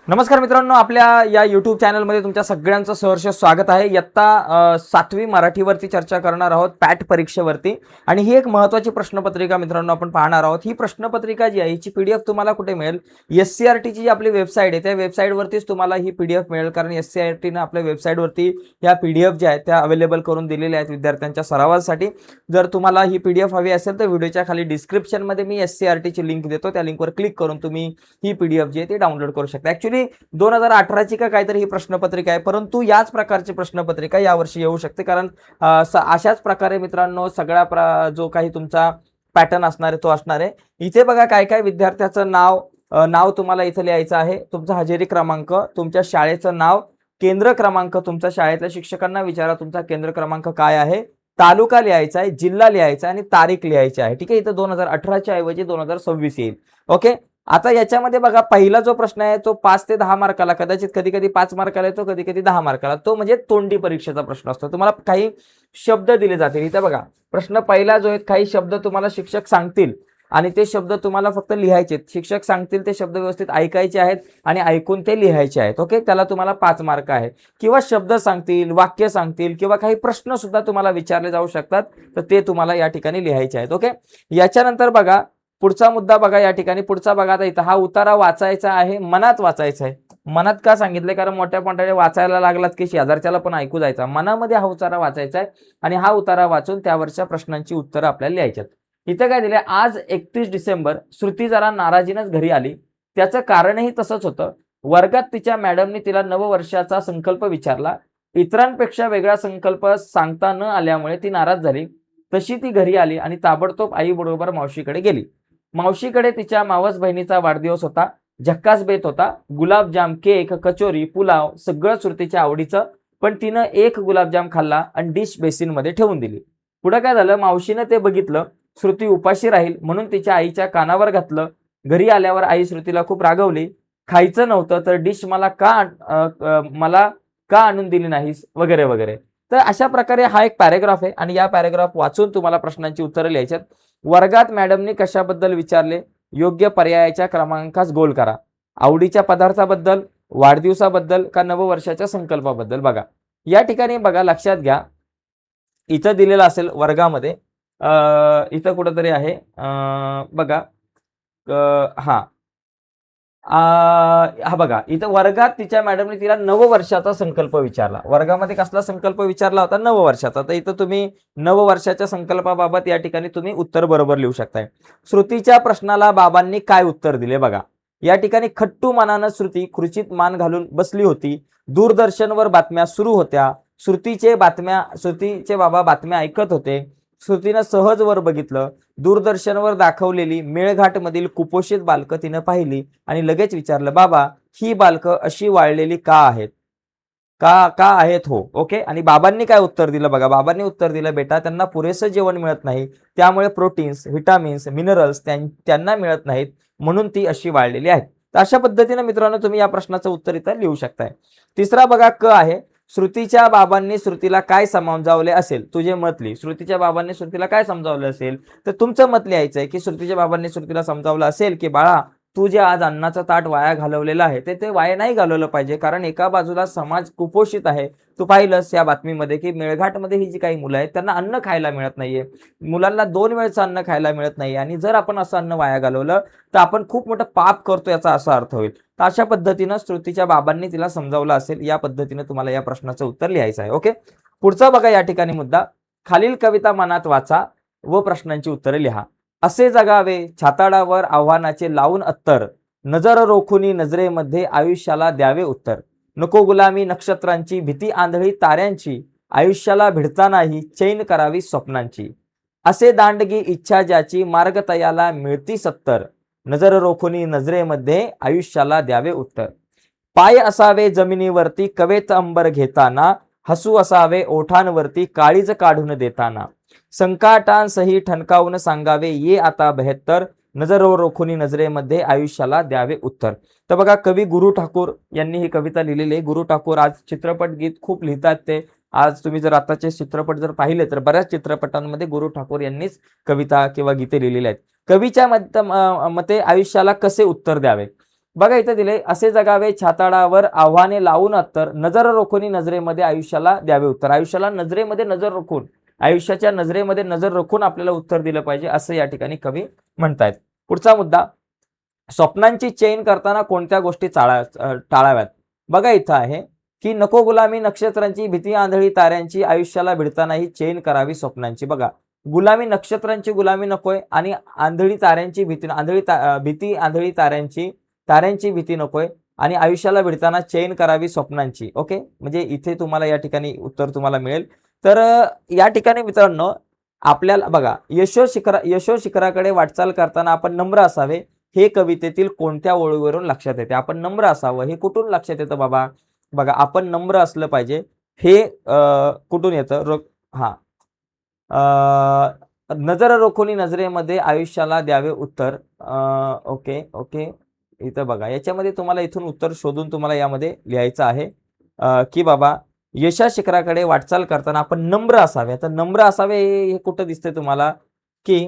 नमस्कार मित्रांनो, आपल्या या YouTube चॅनलमध्ये तुमच्या सगळ्यांचं सहर्ष स्वागत आहे. इयत्ता 7वी मराठीवरती चर्चा करणार आहोत, पॅट परीक्षेवरती. आणि ही एक महत्त्वाची प्रश्नपत्रिका मित्रांनो आपण पाहणार आहोत. ही प्रश्नपत्रिका जी आहे हिची PDF तुम्हाला कुठे मिळेल? SCRTची जी आपली वेबसाईट आहे त्या वेबसाईटवरतीच तुम्हाला ही PDF मिळेल, कारण SCRTनं आपल्या वेबसाईटवरती ह्या PDF ज्या आहेत त्या अवेलेबल करून दिलेल्या आहेत विद्यार्थ्यांच्या सरावासाठी. जर तुम्हाला ही PDF हवी असेल तर व्हिडिओच्या खाली डिस्क्रिप्शनमध्ये मी SCRTची लिंक देतो, त्या लिंकवर क्लिक करून तुम्ही ही PDF जी आहे ती डाउनलोड करू शकता. ॲक्च्युअली 2018ची का काहीतरी ही प्रश्नपत्रिका आहे, परंतु याच प्रकारची प्रश्नपत्रिका यावर्षी येऊ शकते, कारण अशाच प्रकारे मित्रांनो सगळा जो काही तुमचा पॅटर्न असणार आहे तो असणार आहे. इथे बघा काय काय विद्यार्थ्याचं नाव तुम्हाला इथे लिहायचं आहे, तुमचा हजेरी क्रमांक, तुमच्या शाळेचं नाव, केंद्र क्रमांक, तुमच्या शाळेतल्या शिक्षकांना विचारा तुमचा केंद्र क्रमांक काय आहे, तालुका लिहायचा आहे, जिल्हा लिहायचा आणि तारीख लिहायची आहे. ठीक आहे, इथं 2018च्या ऐवजी 2026 येईल. ओके, आता याच्यामध्ये बघा पहिला जो प्रश्न आहे तो 5 ते 10 मार्काला, कदाचित कधी कधी 5 मार्काला येतो, कधी कधी 10 मार्काला, तो म्हणजे तोंडी परीक्षेचा प्रश्न असतो. तुम्हाला काही शब्द दिले जातील. इथे बघा प्रश्न पहिला जो आहे, काही शब्द तुम्हाला शिक्षक सांगतील आणि ते शब्द तुम्हाला फक्त लिहायचे. शिक्षक सांगतील ते शब्द व्यवस्थित ऐकायचे आहेत आणि ऐकून ते लिहायचे आहेत. ओके, त्याला तुम्हाला 5 मार्क आहे. किंवा शब्द सांगतील, वाक्य सांगतील किंवा काही प्रश्न सुद्धा तुम्हाला विचारले जाऊ शकतात, तर ते तुम्हाला या ठिकाणी लिहायचे आहेत. ओके, याच्यानंतर बघा पुढचा मुद्दा बघा या ठिकाणी. पुढचा बघा आता इथं हा उतारा वाचायचा आहे, मनात वाचायचा आहे. मनात का सांगितलंय? कारण मोठ्या मोठ्या वाचायला लागलात की शेजारच्याला पण ऐकू जायचा. मनामध्ये हा उतारा वाचायचा आहे आणि हा उतारा वाचून त्यावरच्या प्रश्नांची उत्तरं आपल्याला लिहायची आहेत. इथं काय दिलंय? आज 31 डिसेंबर श्रुती जरा नाराजीनच घरी आली. त्याचं कारणही तसंच होतं. वर्गात तिच्या मॅडमनी तिला नववर्षाचा संकल्प विचारला. इतरांपेक्षा वेगळा संकल्प सांगता न आल्यामुळे ती नाराज झाली. तशी ती घरी आली आणि ताबडतोब आई बरोबर मावशीकडे गेली. मावशीकडे तिच्या मावस बहिणीचा वाढदिवस होता. झक्कास बेत होता. गुलाबजाम, केक, कचोरी, पुलाव सगळं श्रुतीच्या आवडीचं. पण तिनं एक गुलाबजाम खाल्ला आणि डिश बेसिनमध्ये ठेवून दिली. पुढे काय झालं? मावशीनं ते बघितलं. श्रुती उपाशी राहील म्हणून तिच्या आईच्या कानावर घातलं. घरी आल्यावर आई श्रुतीला खूप रागवली. खायचं नव्हतं तर डिश मला का आणून दिली नाहीस, वगैरे वगैरे. तर अशा प्रकारे हा एक पॅरेग्राफ आहे आणि या पॅरेग्राफ वाचून तुम्हाला प्रश्नांची उत्तरं लिहायची आहेत. वर्गात मॅडमनी कशाबद्दल विचारले? योग्य पर्यायाच्या क्रमांकास गोल करा. आवडीच्या पदार्थाबद्दल, वाढदिवसाबद्दल का नववर्षाच्या संकल्पाबद्दल? बघा या ठिकाणी बघा लक्षात घ्या, इथं दिलेलं असेल वर्गामध्ये, इथं कुठंतरी आहे, बघा हा हा बघा इथं वर्गात तिच्या मॅडमने तिला नववर्षाचा संकल्प विचारला. वर्गामध्ये कसला संकल्प विचारला होता? नववर्षाचा. तर इथं तुम्ही नववर्षाच्या संकल्पाबाबत या ठिकाणी तुम्ही उत्तर बरोबर लिहू शकताय. श्रुतीच्या प्रश्नाला बाबांनी काय उत्तर दिले? बघा या ठिकाणी खट्टू मनानं श्रुती खुर्चीत मान घालून बसली होती. दूरदर्शनवर बातम्या सुरू होत्या. श्रुतीचे बाबा बातम्या ऐकत होते. श्रुतीनं सहज वर बघितलं. दूरदर्शनवर दाखवलेली मेळघाटमधील कुपोषित बालकं तिनं पाहिली आणि लगेच विचारलं, बाबा ही बालकं अशी वाळलेली का आहेत? का आहेत हो? ओके, आणि बाबांनी काय उत्तर दिलं? बघा बाबांनी उत्तर दिलं, बेटा त्यांना पुरेसं जेवण मिळत नाही, त्यामुळे प्रोटीन्स, व्हिटॅमिन्स, मिनरल्स त्यांना मिळत नाहीत, म्हणून ती अशी वाळलेली आहेत. तर अशा पद्धतीने मित्रांनो तुम्ही या प्रश्नाचं उत्तर इथं लिहू शकताय. तिसरा बघा क आहे. श्रुतीच्या बाबांनी श्रुतीला काय समजावले असेल? तुझे मत लिही. श्रुतीच्या बाबांनी श्रुतीला काय समजावलं असेल? तर तुमचं मत लिहायचं आहे की श्रुतीच्या बाबांनी श्रुतीला समजावलं असेल की बाळा तू जे आज अन्नाचं ताट वाया घालवलेलं आहे ते वाया नाही घालवलं पाहिजे, कारण एका बाजूला समाज कुपोषित आहे. तू पाहिलंस या बातमीमध्ये की मेळघाटमध्ये ही जी काही मुलं आहेत त्यांना अन्न खायला मिळत नाहीये. मुलांना 2 वेळचं अन्न खायला मिळत नाही आणि जर आपण असं अन्न वाया घालवलं तर आपण खूप मोठं पाप करतो याचा असा अर्थ होईल. तर अशा पद्धतीनं श्रुतीच्या बाबांनी तिला समजावलं असेल. या पद्धतीने तुम्हाला या प्रश्नाचं उत्तर लिहायचं आहे. ओके, पुढचा बघा या ठिकाणी मुद्दा. खालील कविता मनात वाचा व प्रश्नांची उत्तरे लिहा. असे जगावे छाताडावर आव्हानाचे लावून अत्तर, नजर रोखुनी नजरेमध्ये आयुष्याला द्यावे उत्तर. नको गुलामी नक्षत्रांची, भीती आंधळी ताऱ्यांची, आयुष्याला भिडतानाही चैन करावी स्वप्नांची. असे दांडगी इच्छा ज्याची, मार्ग तयाला मिळती सत्तर, नजर रोखुनी नजरेमध्ये आयुष्याला द्यावे उत्तर. पाय असावे जमिनीवरती कवेत अंबर घेताना, हसू असावे ओठांवरती काळीज काढून देताना. संकटांसही ठणकावून सांगावे ये आता बेहत्तर, नजर रोखुनी नजरेमध्ये आयुष्याला द्यावे उत्तर. तर बघा कवी गुरु ठाकूर यांनी ही कविता लिहिलेली आहे. गुरु ठाकूर आज चित्रपट गीत खूप लिहितात. ते आज तुम्ही जर आताचे चित्रपट जर पाहिले तर बऱ्याच चित्रपटांमध्ये गुरु ठाकूर यांनीच कविता किंवा गीते लिहिलेली आहेत. कवीच्या मते आयुष्याला कसे उत्तर द्यावे? बघा इथं दिले, असे जगावे छाताडावर आव्हाने लावून अत्तर, नजर रोखून नजरेमध्ये आयुष्याला द्यावे उत्तर. आयुष्याला नजरेमध्ये नजर रोखून, आयुष्याच्या नजरेमध्ये नजर रोखून आपल्याला उत्तर दिलं पाहिजे असं या ठिकाणी कवी म्हणतायत. पुढचा मुद्दा, स्वप्नांची चैन करताना कोणत्या गोष्टी टाळाव्यात. बघा इथं आहे की नको गुलामी नक्षत्रांची भीती आंधळी ताऱ्यांची, आयुष्याला भिडताना ही चैन करावी स्वप्नांची. बघा, गुलामी नक्षत्रांची गुलामी नकोय आणि आंधळी ताऱ्यांची भीती, भीती आंधळी ताऱ्यांची भीती नकोय आणि आयुष्याला भिडताना चैन करावी स्वप्नांची. ओके, म्हणजे इथे तुम्हाला या ठिकाणी उत्तर तुम्हाला मिळेल. तर या ठिकाणी मित्रांनो आपल्याला बघा, यशो शिखराकडे वाटचाल करताना आपण नम्र असावे हे कवितेतील कोणत्या ओळीवरून लक्षात येते. आपण नम्र असावं हे कुठून लक्षात येतं बाबा. बघा, आपण नम्र असलं पाहिजे हे कुठून येतं. नजर रोखून नजरेमध्ये आयुष्याला द्यावे उत्तर. ओके ओके, इथं बघा, याच्यामध्ये तुम्हाला इथून उत्तर शोधून तुम्हाला यामध्ये लिहायचं आहे की बाबा यशा शिखराकडे वाटचाल करताना आपण नम्र असावे. आता नम्र असावे हे कुठं दिसतंय तुम्हाला की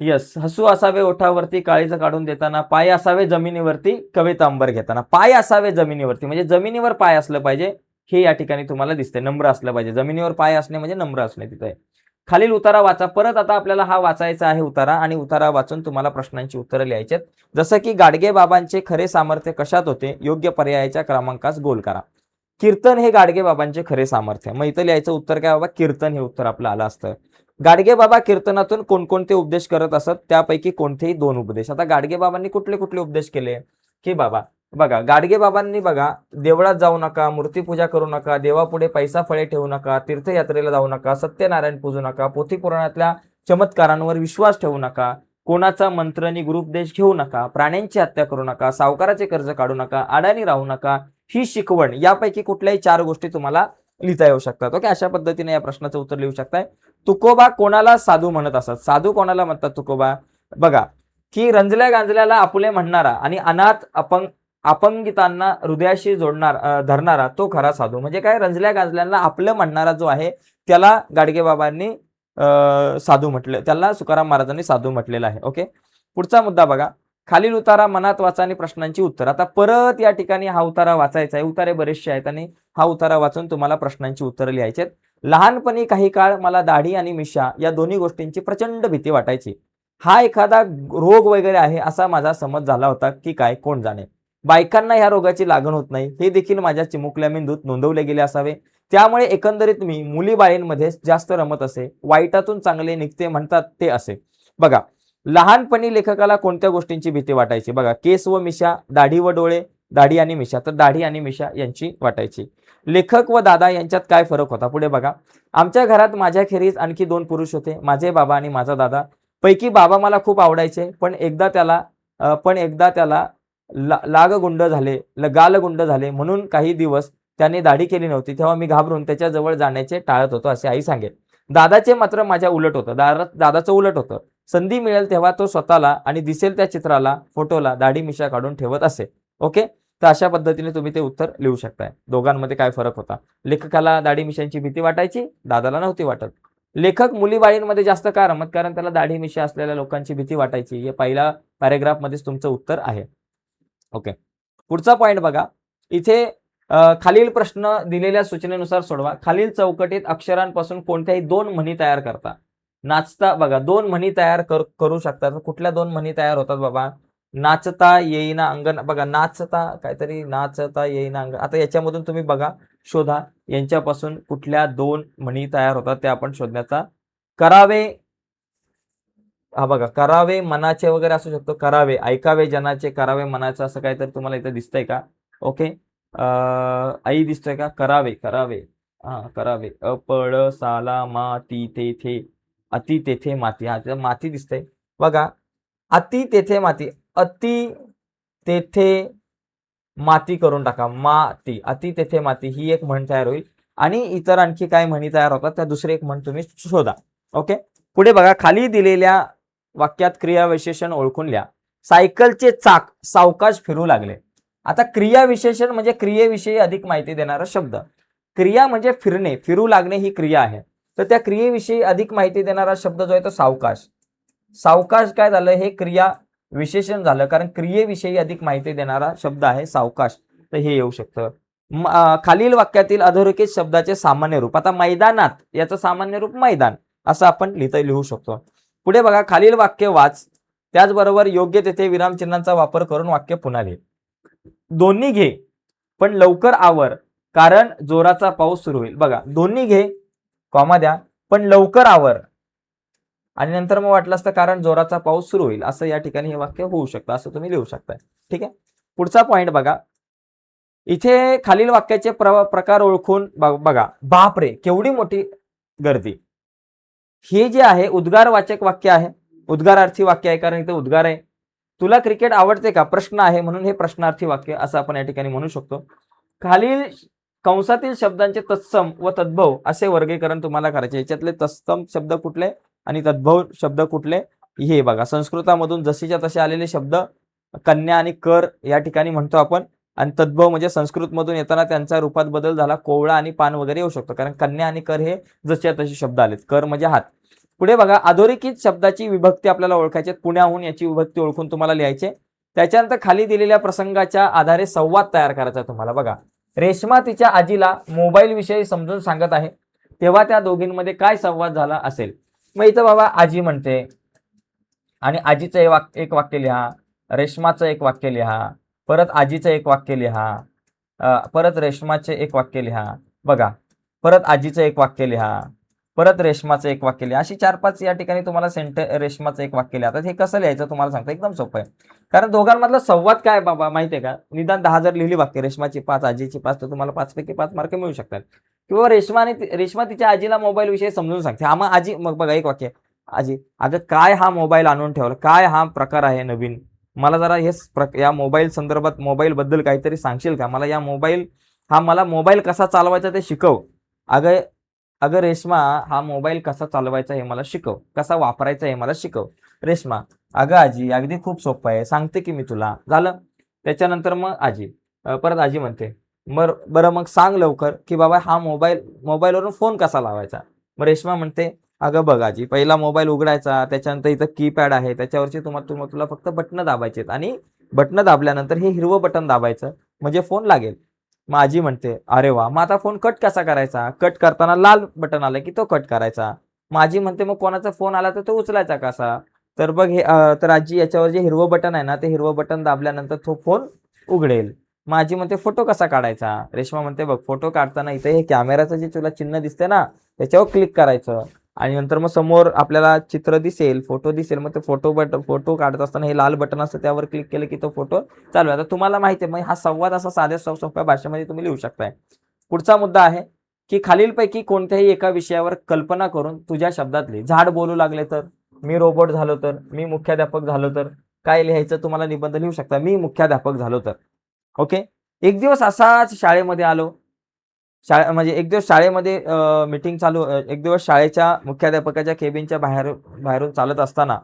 यस, हसू असावे ओठावरती काळीचं काढून देताना, पाय असावे जमिनीवरती कविता अंबर घेताना. पाय असावे जमिनीवरती म्हणजे जमिनीवर पाय असलं पाहिजे हे या ठिकाणी तुम्हाला दिसतंय. नम्र असलं पाहिजे, जमिनीवर पाय असणे म्हणजे नम्र असणे तिथे. खालील उतारा वाचा. परत आता आपल्याला हा वाचायचा आहे उतारा आणि उतारा वाचून तुम्हाला प्रश्नांची उत्तरं लिहायची आहेत. जसं की गाडगे बाबांचे खरे सामर्थ्य कशात होते, योग्य पर्यायाच्या क्रमांकास गोल करा. कीर्तन हे गाडगे बाबांचे खरे सामर्थ्य. मग इथं लिहायचं उत्तर काय बाबा, कीर्तन हे उत्तर आपलं आलं असतं. गाडगे बाबा कीर्तनातून कोणकोणते उपदेश करत असत, त्यापैकी कोणतेही 2 उपदेश. आता गाडगे बाबांनी कुठले कुठले उपदेश केले की बाबा, बघा गाडगे बाबांनी बघा, देवळात जाऊ नका, मूर्तीपूजा करू नका, देवापुढे पैसा फळे ठेवू नका, तीर्थयात्रेला जाऊ नका, सत्यनारायण पूजू नका, पोथी पुराणातल्या चमत्कारांवर विश्वास ठेवू नका, कोणाचा मंत्र आणि गुरुपदेश घेऊ नका, प्राण्यांची हत्या करू नका, सावकाराचे कर्ज काढू नका, अडाणी राहू नका, ही शिकवण यापैकी कुठल्याही 4 गोष्टी तुम्हाला लिहिता येऊ शकतात. ओके, अशा पद्धतीने या प्रश्नाचं उत्तर लिहू शकताय. तुकोबा कोणाला साधू म्हणत असत. साधू कोणाला म्हणतात तुकोबा. बघा की रंजल्या गांजल्याला आपुले म्हणणारा आणि अनाथ अपंगितांना हृदयाशी धरणारा तो खरा साधू. म्हणजे काय, रंजल्या गांजल्याला आपलं म्हणणारा जो आहे त्याला गाडगे बाबांनी साधू म्हटलं, त्याला तुकाराम महाराजांनी साधू म्हटलेलं आहे. ओके, पुढचा मुद्दा बघा, खालील उतारा मनात वाचा आणि प्रश्नांची उत्तर. आता परत या ठिकाणी हा उतारा वाचायचा आहे. उतारे बरेचसे आहेत आणि हा उतारा वाचून तुम्हाला प्रश्नांची उत्तरं लिहायची आहेत. लहानपणी काही काळ मला दाढी आणि मिशा या दोन्ही गोष्टींची प्रचंड भीती वाटायची. हा एखादा रोग वगैरे आहे असा माझा समज झाला होता की काय, कोण जाणे. बायकांना ह्या रोगाची लागण होत नाही हे देखील माझ्या चिमुकल्या मेंदूत नोंदवले गेले असावे. त्यामुळे एकंदरीत मी मुलीबाळींमध्ये जास्त रमत असे. वाईटातून चांगले निघते म्हणतात ते असे. बघा, लहानपणी लेखकाला कोणत्या गोष्टींची भीती वाटायची. बघा, केस व मिशा, दाढी व डोळे, दाढी आणि मिशा. तर दाढी आणि मिशा यांची वाटायची. लेखक व दादा यांच्यात काय फरक होता. पुढे बघा, आमच्या घरात माझ्याखेरीज आणखी 2 पुरुष होते, माझे बाबा आणि माझा दादा. पैकी बाबा मला खूप आवडायचे, पण एकदा त्याला गालगुंड झाले म्हणून काही दिवस त्याने दाढी केली नव्हती. तेव्हा मी घाबरून त्याच्या जवळ जाण्याचे टाळत होतो असे आई सांगेल. दादाचे मात्र माझ्या उलट होतं. दादाचं उलट होतं. संधी मिळेल तेव्हा तो स्वतःला आणि दिसेल त्या चित्राला, फोटोला दाढी मिशा काढून ठेवत असे. ओके, तर अशा पद्धतीने तुम्ही ते उत्तर लिहू शकताय. दोघांमध्ये काय फरक होता. लेखकाला दाढी मिशांची भीती वाटायची, दादाला नव्हती वाटत. लेखक मुलीबाळींमध्ये जास्त का रमत, कारण त्याला दाढी मिशा असलेल्या लोकांची भीती वाटायची. हे पहिल्या पॅरेग्राफ मध्येच तुमचं उत्तर आहे. ओके, पुढचा पॉइंट बघा, इथे खालील प्रश्न दिलेल्या सूचनेनुसार सोडवा. खालील चौकटीत अक्षरांपासून कोणत्याही 2 म्हणी तयार करता. नाचता, बघा 2 म्हणी तयार करू शकतात. कुठल्या 2 म्हणी तयार होतात बाबा. नाचता येईना अंगण. बघा, नाचता येईना अंगण. आता याच्यामधून तुम्ही बघा, शोधा यांच्यापासून कुठल्या 2 म्हणी तयार होतात ते आपण शोधण्याचा. करावे, हा बघा, करावे मनाचे वगैरे असू शकतो. करावे ऐकावे जनाचे, करावे मनाचे, असं काहीतरी तुम्हाला इथे दिसतंय का. ओके, आई दिसतोय का. करावे करावे, अपळ साला माती तेथे, अति तेथे माती. हा, माती दिसतंय बघा. अति तेथे माती, अति तेथे माती करून टाका. माती, अति तेथे माती ही एक म्हण तयार होईल. आणि इतर आणखी काय म्हणी तयार होतात त्या दुसरी एक म्हण तुम्ही शोधा. ओके, पुढे बघा, खाली दिलेल्या वाक्यात क्रियाविशेषण ओळखून लिहा. सायकलचे चाक सावकाश फिरू लागले. आता क्रियाविशेषण म्हणजे क्रियेविषयी अधिक माहिती देणारा शब्द. क्रिया म्हणजे फिरणे, फिरू लागणे ही क्रिया आहे. तर त्या क्रियेविषयी अधिक माहिती देणारा शब्द जो आहे तो सावकाश. सावकाश काय झालं, हे क्रिया विशेषण झालं, कारण क्रियेविषयी अधिक माहिती देणारा शब्द आहे सावकाश, तर हे येऊ शकतं. खालील वाक्यातील अधोरेखित शब्दाचे सामान्य रूप, आता मैदानात याचं सामान्य रूप मैदान असं आपण लिहू शकतो. पुढे बघा, खालील वाक्य वाच, त्याचबरोबर योग्य तेथे विरामचिन्हांचा वापर करून वाक्य पुन्हा लिह. दोन्ही घे पण लवकर आवर, कारण जोराचा पाऊस सुरू होईल. बघा, दोन्ही घे, कॉमा द्या, पण लवकर आवर, आणि नंतर मग वाटलं असतं कारण जोराचा पाऊस सुरू होईल, असं या ठिकाणी हे वाक्य होऊ शकतं, असं तुम्ही लिहू शकताय. ठीक आहे. पुढचा पॉइंट बघा, इथे खालील वाक्याचे प्रकार ओळखून बघा. बापरे, केवढी मोठी गर्दी. हे जे आहे उद्गारवाचक वाक्य आहे, उद्गारार्थी वाक्य आहे, कारण इथे उद्गार आहे. तुला क्रिकेट आवडते का, प्रश्न आहे, म्हणून हे प्रश्नार्थी वाक्य असं आपण या ठिकाणी म्हणू शकतो. खालील कंसातील शब्दांचे तत्सम व तद्भव असे वर्गीकरण तुम्हाला करायचे. याच्यातले तत्सम शब्द कुठले आणि तद्भव शब्द कुठले हे बघा. संस्कृतामधून जशीच्या तसे आलेले शब्द कन्या आणि कर या ठिकाणी म्हणतो आपण, आणि तद्भव म्हणजे संस्कृतमधून येताना त्यांचा रूपात बदल झाला, कोवळा आणि पान वगैरे येऊ शकतो, कारण कन्या आणि कर हे जसेच्या तसे शब्द आलेत. कर म्हणजे हात. पुढे बघा, अधोरेखित शब्दाची विभक्ती आपल्याला ओळखायची, पुण्याहून याची विभक्ती ओळखून तुम्हाला लिहायचे. त्याच्यानंतर खाली दिलेल्या प्रसंगाच्या आधारे संवाद तयार करायचा तुम्हाला. बघा, रेश्मा तिच्या आजीला मोबाईल विषयी समजून सांगत आहे, तेव्हा त्या दोघींमध्ये काय संवाद झाला असेल. मग इथं बाबा आजी म्हणते, आणि आजीचं एक वाक्य लिहा, रेश्माचं एक वाक्य लिहा, परत आजीचं एक वाक्य लिहा, परत रेश्माचे एक वाक्य लिहा. बघा, परत आजीचं एक वाक्य लिहा, परत रेश्माचं एक वाक्य लिहा. अशी 4-5 या ठिकाणी तुम्हाला रेश्माचं एक वाक्य लिहा. हे कसं लिहायचं तुम्हाला सांगतो, एकदम सोपं आहे. कारण दोघांमधला संवाद काय बाबा माहितीये का, निदान 10 जर लिहिली वाक्य, रेश्माची 5 आजीची 5, तर तुम्हाला 5 पैकी 5 मार्क मिळू शकतात. किंवा रेश्मा तिच्या आजीला मोबाईल विषयी समजून सांगते. हा, मग आजी, मग बघा एक वाक्य, आजी अगं काय हा मोबाईल आणून ठेवला, काय हा प्रकार आहे नवीन, मला जरा हे या मोबाईल संदर्भात, मोबाईल बद्दल काहीतरी सांगशील का, मला मला मोबाईल कसा चालवायचा ते शिकव. अगं रेश्मा, हा मोबाईल कसा चालवायचा हे मला शिकव, कसा वापरायचा हे मला शिकव. रेश्मा, अगं आजी, अगदी खूप सोपं आहे, सांगते की मी तुला. झालं. त्याच्यानंतर मग आजी, परत आजी म्हणते, बरं मग सांग लवकर की बाबा हा मोबाईलवरून फोन कसा लावायचा. मग रेश्मा म्हणते, अगं बघ आजी, पहिला मोबाईल उघडायचा, त्याच्यानंतर इथं कीपॅड आहे, त्याच्यावरची तुला फक्त बटणं दाबायचे, आणि बटणं दाबल्यानंतर हे हिरवं बटन दाबायचं, म्हणजे फोन लागेल. मग आजी म्हणते, अरे वा, मग आता फोन कट कसा करायचा. कट करताना लाल बटन आलं की तो कट करायचा. मग आजी म्हणते, मग कोणाचा फोन आला तर तो उचलायचा कसा. तर बघ हे, तर आजी याच्यावर जे हिरवं बटन आहे ना, ते हिरवं बटन दाबल्यानंतर तो फोन उघडेल. मग आजी म्हणते, फोटो कसा काढायचा. रेश्मा म्हणते, बघ फोटो काढताना इथे हे कॅमेराचं जे तुला चिन्ह दिसते ना, त्याच्यावर क्लिक करायचं, आणि नंतर मग समोर आपल्याला चित्र दिसेल, फोटो दिसेल, मग ते फोटो काढत असताना हे लाल बटन असतं, त्यावर क्लिक केलं की तो फोटो चालू आहे. आता तुम्हाला माहिती आहे, मग हा संवाद असा साध्या सोप्या भाषेमध्ये तुम्ही लिहू शकताय. पुढचा मुद्दा आहे की खालीलपैकी कोणत्याही एका विषयावर कल्पना करून तुझ्या शब्दात लिह. झाड बोलू लागले तर, मी रोबोट झालो तर, मी मुख्याध्यापक झालो तर, काय लिहायचं तुम्हाला निबंध लिहू शकता, मी मुख्याध्यापक झालो तर. ओके. एक दिवस असाच शाळेमध्ये आलो, म्हणजे एक दिवस शाळेमध्ये मीटिंग चालू, एक दिवस शाळेच्या मुख्याध्यापकाच्या केबिनच्या बाहेरून चालत असताना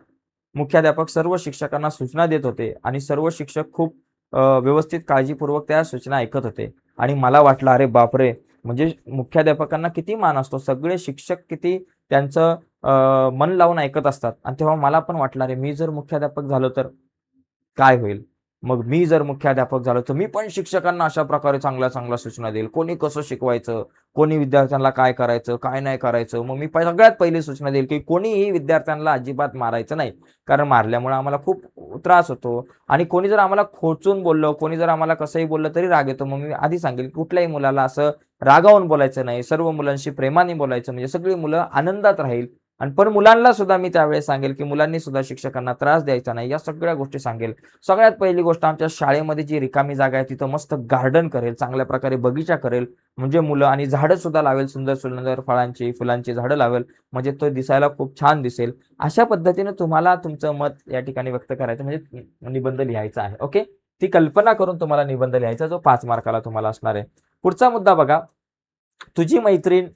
मुख्याध्यापक सर्व शिक्षकांना सूचना देत होते, आणि सर्व शिक्षक खूप व्यवस्थित काळजीपूर्वक त्या सूचना ऐकत होते. आणि मला वाटलं, अरे बापरे, म्हणजे मुख्याध्यापकांना किती मान असतो, सगळे शिक्षक किती त्यांचं मन लावून ऐकत असतात. आणि तेव्हा मला पण वाटलं, अरे मी जर मुख्याध्यापक झालो तर काय होईल. मग मी जर मुख्याध्यापक झालो तर मी पण शिक्षकांना अशा प्रकारे चांगल्या सूचना देईल, कोणी कसं शिकवायचं, कोणी विद्यार्थ्यांना काय करायचं, काय नाही करायचं. मग मी सगळ्यात पहिली सूचना देईल की कोणीही विद्यार्थ्यांना अजिबात मारायचं नाही, कारण मारल्यामुळे आम्हाला खूप त्रास होतो, आणि कोणी जर आम्हाला खोचून बोललं, कोणी जर आम्हाला कसंही बोललं तरी राग येतो. मग मी आधी सांगेल, कुठल्याही मुलाला असं रागावून बोलायचं नाही, सर्व मुलांशी प्रेमाने बोलायचं, म्हणजे सगळी मुलं आनंदात राहील. आणि पण मुलांना सुद्धा मी त्यावेळेस सांगेल की मुलांनी सुद्धा शिक्षकांना त्रास द्यायचा नाही, या सगळ्या गोष्टी सांगेल. सगळ्यात पहिली गोष्ट, आमच्या शाळेमध्ये जी रिकामी जागा आहे तिथं मस्त गार्डन करेल, चांगल्या प्रकारे बगीचा करेल, म्हणजे मुलं, आणि झाडं सुद्धा लावेल, सुंदर सुंदर फळांची फुलांची झाडं लावेल, म्हणजे तो दिसायला खूप छान दिसेल. अशा पद्धतीने तुम्हाला तुमचं मत या ठिकाणी व्यक्त करायचं, म्हणजे निबंध लिहायचा आहे. ओके. ती कल्पना करून तुम्हाला निबंध लिहायचा, जो 5 मार्काला तुम्हाला असणार आहे. पुढचा मुद्दा बघा, तुझी मैत्रीण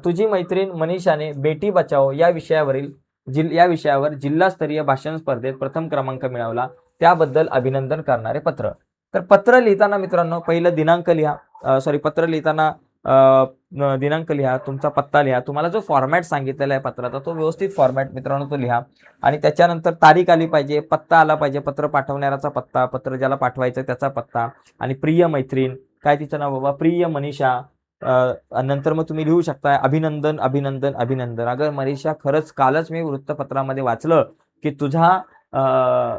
तुझी मैत्रीण मनीषाने बेटी बचाओ या विषयावर जिल्हास्तरीय भाषण स्पर्धेत प्रथम क्रमांक मिळवला, त्याबद्दल अभिनंदन करणारे पत्र. तर पत्र लिहिताना मित्रांनो, पहिलं दिनांक लिहा. पत्र लिहिताना दिनांक लिहा, तुमचा पत्ता लिहा, तुम्हाला जो फॉर्मॅट सांगितलेला आहे पत्राचा तो व्यवस्थित फॉर्मॅट मित्रांनो तो लिहा आणि त्याच्यानंतर तारीख आली पाहिजे, पत्ता आला पाहिजे, पत्र पाठवणाऱ्याचा पत्ता, पत्र ज्याला पाठवायचं त्याचा पत्ता आणि प्रिय मैत्रीण, काय तिचं नाव बाबा, प्रिय मनीषा. नंतर मग तुम्ही लिहू शकता अभिनंदन अभिनंदन अभिनंदन. अगं मनीषा, खरंच कालच मी वृत्तपत्रामध्ये वाचलं की तुझा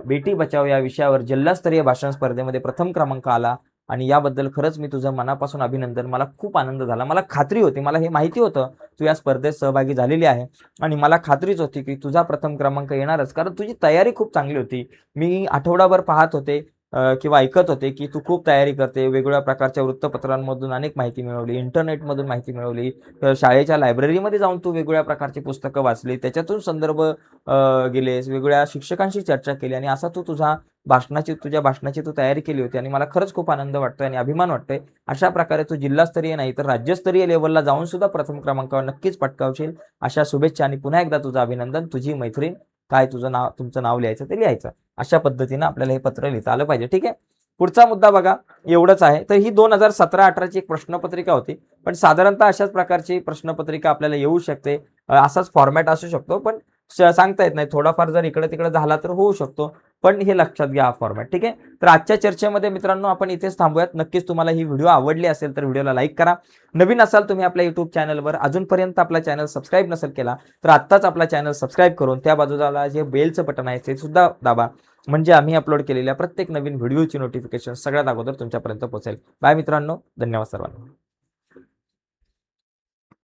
बेटी बचाव या विषयावर जिल्हास्तरीय भाषण स्पर्धेमध्ये प्रथम क्रमांक आला आणि याबद्दल खरंच मी तुझं मनापासून अभिनंदन. मला खूप आनंद झाला. मला खात्री होती, मला हे माहिती होतं तू या स्पर्धेत सहभागी झालेली आहे आणि मला खात्रीच होती की तुझा प्रथम क्रमांक येणारच, कारण तुझी तयारी खूप चांगली होती. मी आठवडाभर पाहत होते किंवा ऐकत होते की तू खूप तयारी करते. वेगवेगळ्या प्रकारच्या वृत्तपत्रांमधून अनेक माहिती मिळवली, इंटरनेटमधून माहिती मिळवली, शाळेच्या लायब्ररीमध्ये जाऊन तू वेगवेगळ्या प्रकारची पुस्तकं वाचली, त्याच्यातून संदर्भ गेलेस, वेगवेगळ्या शिक्षकांशी चर्चा केली आणि असा तू तुझ्या भाषणाची तू तयारी केली होती आणि मला खरंच खूप आनंद वाटतोय आणि अभिमान वाटतोय. अशा प्रकारे तू जिल्हास्तरीय नाही तर राज्यस्तरीय लेवलला जाऊन सुद्धा प्रथम क्रमांकावर नक्कीच पटकावशील. अशा शुभेच्छा आणि पुन्हा एकदा तुझं अभिनंदन. तुझी मैत्रीण, काय तुमचं नाव लिहायचं ते लिहायचं. अशा पद्धतीनं आपल्याला हे पत्र लिहिता आलं पाहिजे. ठीक आहे. पुढचा मुद्दा बघा, एवढंच आहे. तर ही 2017-18ची एक प्रश्नपत्रिका होती, पण साधारणतः अशाच प्रकारची प्रश्नपत्रिका आपल्याला येऊ शकते. असाच फॉर्मॅट असू शकतो, पण सांगता येत नाही. थोडाफार जर इकडे तिकडे झाला तर होऊ शकतो, पण हे लक्षात घ्या हा फॉर्मॅट. ठीक आहे. तर आजच्या चर्चेमध्ये मित्रांनो आपण इथेच थांबूयात. नक्कीच तुम्हाला ही व्हिडिओ आवडली असेल तर व्हिडिओला लाईक करा. नवीन असाल तुम्ही आपल्या युट्यूब चॅनलवर, अजूनपर्यंत आपला चॅनल सबस्क्राईब नसेल केला तर आत्ताच आपला चॅनल सबस्क्राईब करून त्या बाजूला जे बेलचं बटन आहे ते सुद्धा दाबा, म्हणजे आम्ही अपलोड केलेल्या प्रत्येक नवीन व्हिडिओची नोटिफिकेशन सगळ्यात अगोदर तुमच्यापर्यंत पोहोचेल. बाय मित्रांनो, धन्यवाद सर्वांना.